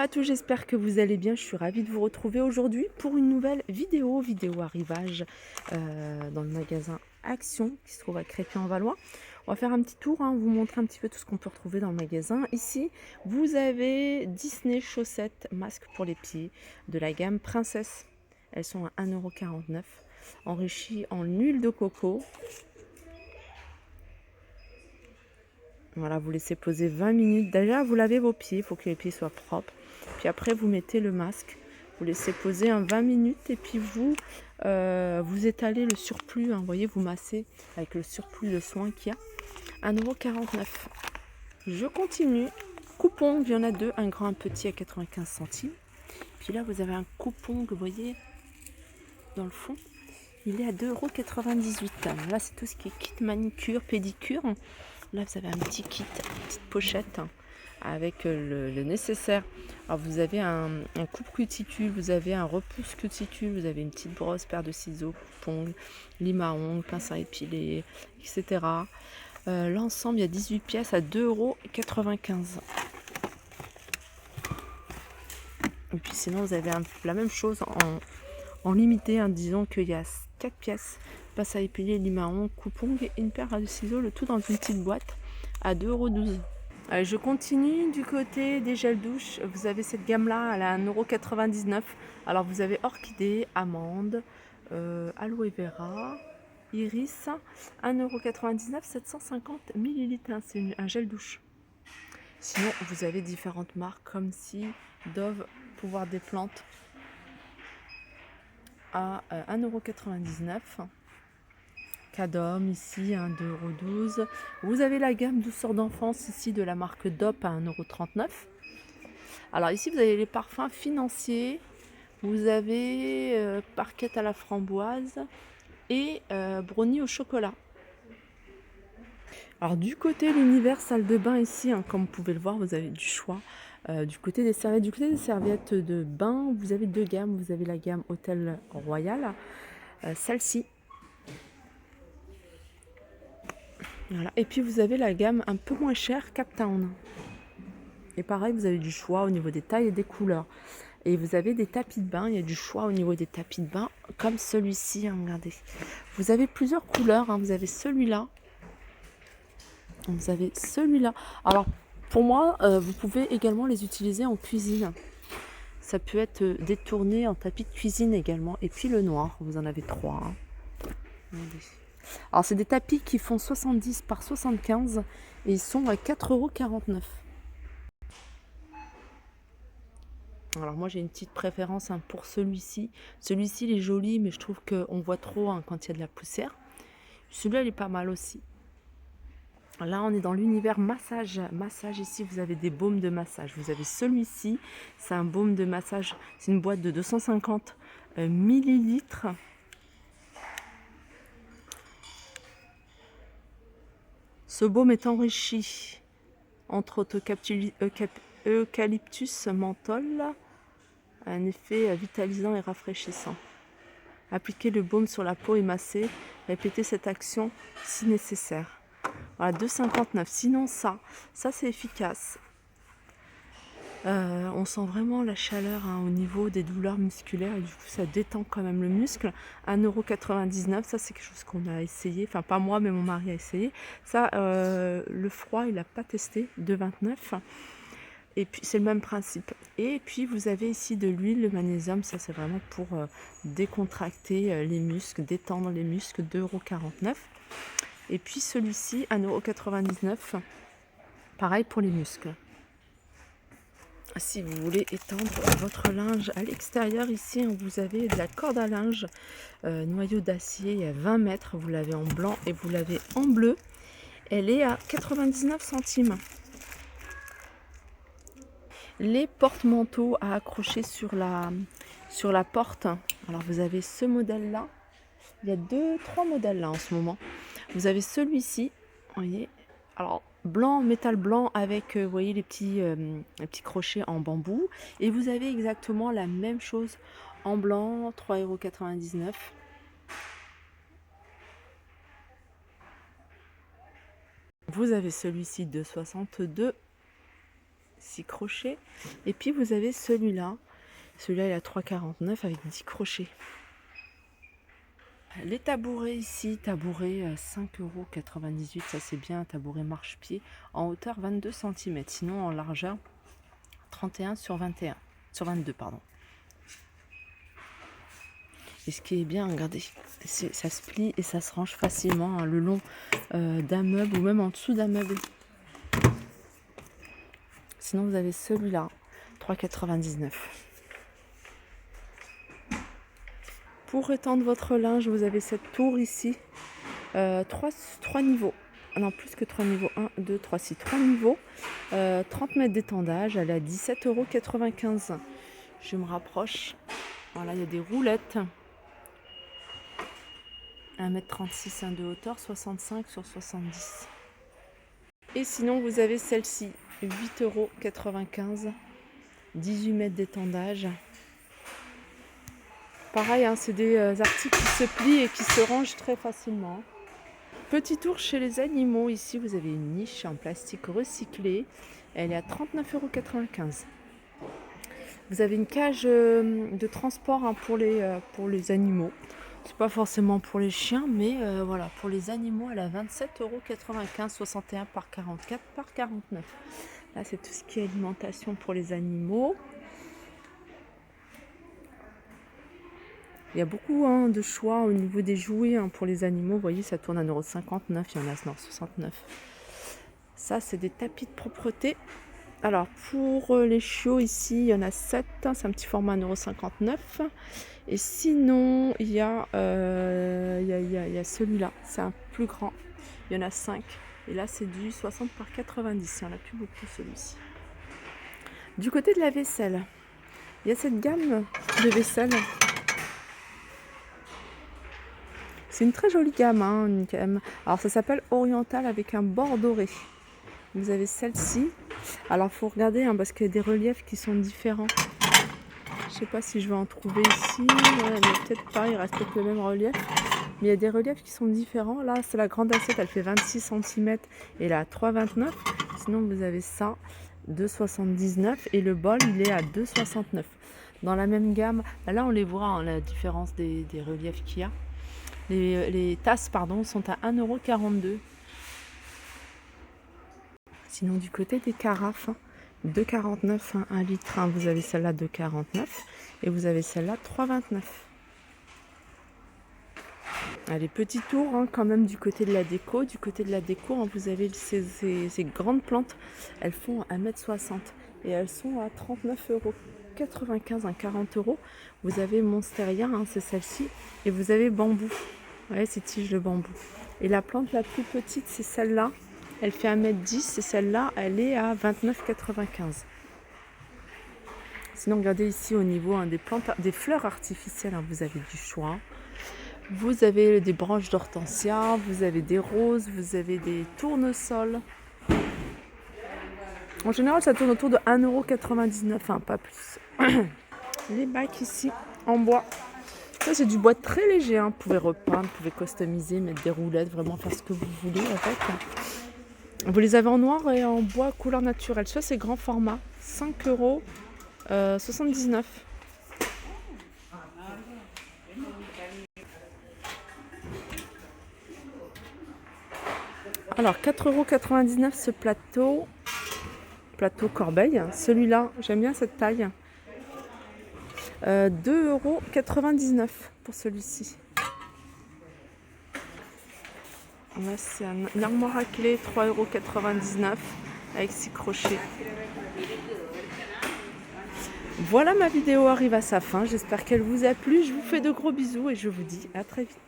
à tous, j'espère que vous allez bien. Je suis ravie de vous retrouver aujourd'hui pour une nouvelle vidéo arrivage dans le magasin Action qui se trouve à Crépy-en-Valois. On va faire un petit tour, vous montrer un petit peu tout ce qu'on peut retrouver dans le magasin. Ici, vous avez Disney chaussettes, masques pour les pieds de la gamme Princesse. Elles sont à 1,49 €, enrichies en huile de coco. Voilà, vous laissez poser 20 minutes. Déjà, vous lavez vos pieds, il faut que les pieds soient propres. Puis après, vous mettez le masque. Vous laissez poser 20 minutes et puis vous étalez le surplus. Vous voyez, vous massez avec le surplus de soin qu'il y a. 1,49 €. Je continue. Coupon, il y en a deux, un grand, un petit à 95 centimes. Puis là, vous avez un coupon que vous voyez dans le fond. Il est à 2,98 €. Là, c'est tout ce qui est kit manicure, pédicure. Là, vous avez un petit kit, une petite pochette avec le nécessaire. Alors, vous avez un coupe cuticule, vous avez un repousse cuticule, vous avez une petite brosse, paire de ciseaux, coupe-ongles, lime à ongles, pince à épiler, etc. L'ensemble, il y a 18 pièces à 2,95 €. Et puis sinon, vous avez la même chose en limité. Disons qu'il y a 4 pièces. Pince à épiler, lime à ongles, coupe-ongles et une paire de ciseaux, le tout dans une petite boîte à 2,12 €. Allez, je continue du côté des gels douche. Vous avez cette gamme-là, elle est à 1,99 €. Alors vous avez orchidée, amande, aloe vera, iris, 1,99 €, 750 ml. C'est un gel douche. Sinon, vous avez différentes marques comme si Dove, pouvoir des plantes à 1,99 €. Cadom ici à 2,12 €. Vous avez la gamme douceur d'enfance ici de la marque DOP à 1,39 €. Alors ici vous avez les parfums financiers. Vous avez parquette à la framboise et brownie au chocolat. Alors du côté l'univers salle de bain ici, comme vous pouvez le voir, vous avez du choix. Du côté des serviettes de bain, vous avez deux gammes. Vous avez la gamme Hôtel Royal, celle-ci. Voilà. Et puis vous avez la gamme un peu moins chère, Captown. Et pareil, vous avez du choix au niveau des tailles et des couleurs. Et vous avez des tapis de bain, il y a du choix au niveau des tapis de bain, comme celui-ci, regardez. Vous avez plusieurs couleurs, vous avez celui-là. Vous avez celui-là. Alors, pour moi, vous pouvez également les utiliser en cuisine. Ça peut être détourné en tapis de cuisine également. Et puis le noir, vous en avez trois. Regardez. Alors, c'est des tapis qui font 70 par 75 et ils sont à 4,49 €. Alors, moi, j'ai une petite préférence pour celui-ci. Celui-ci, il est joli, mais je trouve qu'on voit trop quand il y a de la poussière. Celui-là, il est pas mal aussi. Là, on est dans l'univers massage. Massage, ici, vous avez des baumes de massage. Vous avez celui-ci, c'est un baume de massage. C'est une boîte de 250 millilitres. Ce baume est enrichi entre autres eucalyptus, menthol, un effet vitalisant et rafraîchissant. Appliquez le baume sur la peau et massez. Répétez cette action si nécessaire. Voilà, 2,59 €. Sinon, ça c'est efficace. On sent vraiment la chaleur au niveau des douleurs musculaires et du coup ça détend quand même le muscle. 1,99 €, ça c'est quelque chose qu'on a essayé, enfin pas moi mais mon mari a essayé. Ça, le froid il n'a pas testé, 2,29 €. Et puis c'est le même principe. Et puis vous avez ici de l'huile, le magnésium, ça c'est vraiment pour décontracter les muscles, détendre les muscles, 2,49 €. Et puis celui-ci, 1,99 €, pareil pour les muscles. Si vous voulez étendre votre linge à l'extérieur, ici vous avez de la corde à linge, noyau d'acier, 20 mètres, vous l'avez en blanc et vous l'avez en bleu. Elle est à 99 centimes. Les porte-manteaux à accrocher sur la porte. Alors vous avez ce modèle-là. Il y a 3 modèles là en ce moment. Vous avez celui-ci, vous voyez. Alors blanc, métal blanc avec, vous voyez les petits crochets en bambou. Et vous avez exactement la même chose en blanc, 3,99 €. Vous avez celui-ci de 62. 6 crochets. Et puis vous avez celui-là. Celui-là, il a 3,49 avec 10 crochets. Les tabourets ici, tabouret 5,98 €, ça c'est bien, un tabouret marche-pied, en hauteur 22 cm, sinon en largeur 31 sur 22, pardon. Et ce qui est bien, regardez, ça se plie et ça se range facilement le long d'un meuble ou même en dessous d'un meuble. Sinon vous avez celui-là, 3,99 €. Pour étendre votre linge, vous avez cette tour ici, 3 niveaux. Non, plus que 3 niveaux. 1, 2, 3, 6, 3 niveaux. 30 mètres d'étendage, elle est à 17,95 €. Je me rapproche. Voilà, il y a des roulettes. 1,36 m de hauteur, 65 sur 70. Et sinon, vous avez celle-ci, 8,95 €. 18 mètres d'étendage. Pareil, hein, c'est des articles qui se plient et qui se rangent très facilement. Petit tour chez les animaux. Ici, vous avez une niche en plastique recyclé. Elle est à 39,95 €. Vous avez une cage de transport pour les animaux. C'est pas forcément pour les chiens, mais voilà, pour les animaux, elle est à 27,95 €, 61 par 44 par 49. Là, c'est tout ce qui est alimentation pour les animaux. Il y a beaucoup de choix au niveau des jouets pour les animaux. Vous voyez, ça tourne à 1,59 €. Il y en a 69. Ça, c'est des tapis de propreté. Alors, pour les chiots, ici, il y en a 7. C'est un petit format à 1,59 €. Et sinon, il y a celui-là. C'est un plus grand. Il y en a 5. Et là, c'est du 60 par 90. Il n'y en a plus beaucoup, celui-ci. Du côté de la vaisselle, il y a cette gamme de vaisselle. C'est une très jolie gamme, une gamme. Alors ça s'appelle Oriental avec un bord doré. Vous avez celle-ci. Alors il faut regarder parce qu'il y a des reliefs qui sont différents. Je ne sais pas si je vais en trouver ici. Ouais, peut-être pas, il reste peut-être le même relief. Mais il y a des reliefs qui sont différents. Là, c'est la grande assiette, elle fait 26 cm et là 3,29 €. Sinon, vous avez ça, 2,79 € et le bol, il est à 2,69 €. Dans la même gamme, là on les voit, la différence des reliefs qu'il y a. Les tasses sont à 1,42 €. Sinon, du côté des carafes, 2,49 €, 1 litre. Vous avez celle-là 2,49 € et vous avez celle-là 3,29 €. Les petits tours quand même du côté de la déco. Du côté de la déco, vous avez ces grandes plantes. Elles font 1,60 m et elles sont à 39,95 €, 40 €. Vous avez Monsteria, c'est celle-ci, et vous avez bambou. Ouais, ces tiges de bambou. Et la plante la plus petite, c'est celle-là. Elle fait 1,10 m et celle-là, elle est à 29,95 €. Sinon, regardez ici au niveau des plantes, des fleurs artificielles, vous avez du choix. Vous avez des branches d'hortensia, vous avez des roses, vous avez des tournesols. En général, ça tourne autour de 1,99 €, pas plus. Les bacs ici, en bois. Ça, c'est du bois très léger. Vous pouvez repeindre, vous pouvez customiser, mettre des roulettes, vraiment faire ce que vous voulez avec. Vous les avez en noir et en bois couleur naturelle. Ça, c'est grand format. 5,79 €. Alors, 4,99 € ce plateau corbeille. Celui-là, j'aime bien cette taille. 2,99 € pour celui-ci. Là, c'est une armoire à clé, 3,99 € avec 6 crochets. Voilà, ma vidéo arrive à sa fin. J'espère qu'elle vous a plu. Je vous fais de gros bisous et je vous dis à très vite.